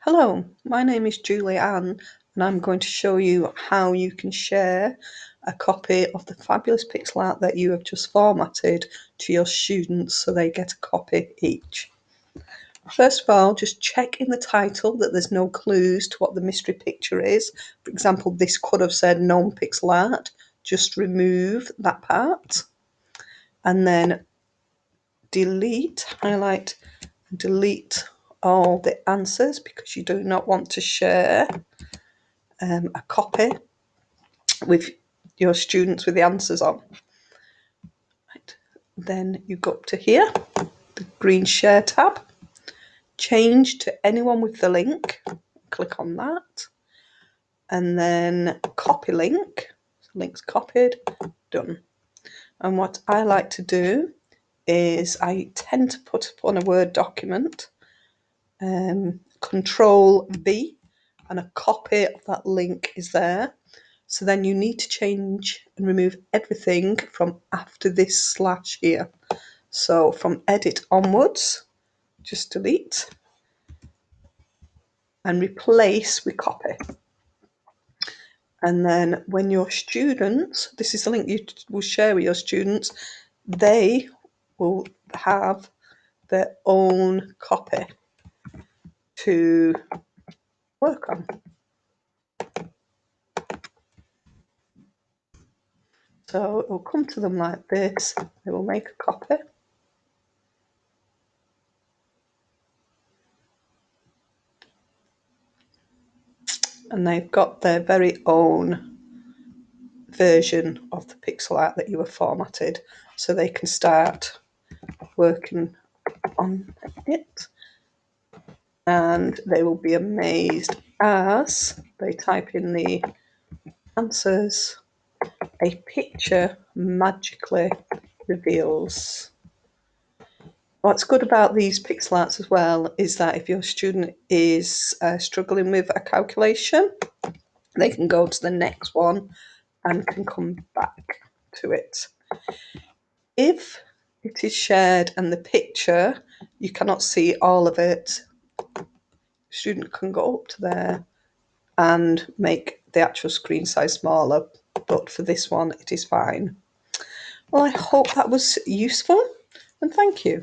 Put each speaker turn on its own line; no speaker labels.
Hello, my name is Julie Ann and I'm going to show you how you can share a copy of the fabulous pixel art that you have just formatted to your students so they get a copy each. First of all, just check in the title that there's no clues to what the mystery picture is. For example, this could have said known pixel art. Just remove that part and then highlight, delete all the answers because you do not want to share a copy with your students with the answers on. Right. Then you go up to here, the green share tab, change to anyone with the link, click on that, and then copy link, so link's copied, done. And what I like to do is I tend to put up on a Word document, Control V, and a copy of that link is there. So then you need to change and remove everything from after this slash here. So from edit onwards, just delete and replace with copy. And then when your students, this is the link you will share with your students, they will have their own copy to work on. So it will come to them like this. They will make a copy. And they've got their very own version of the pixel art that you have formatted, so they can start working on it. And they will be amazed as they type in the answers, a picture magically reveals. What's good about these pixel arts as well is that if your student is struggling with a calculation, they can go to the next one and can come back to it. If it is shared and the picture, you cannot see all of it, the student can go up to there and make the actual screen size smaller, but for this one it is fine. Well, I hope that was useful and thank you.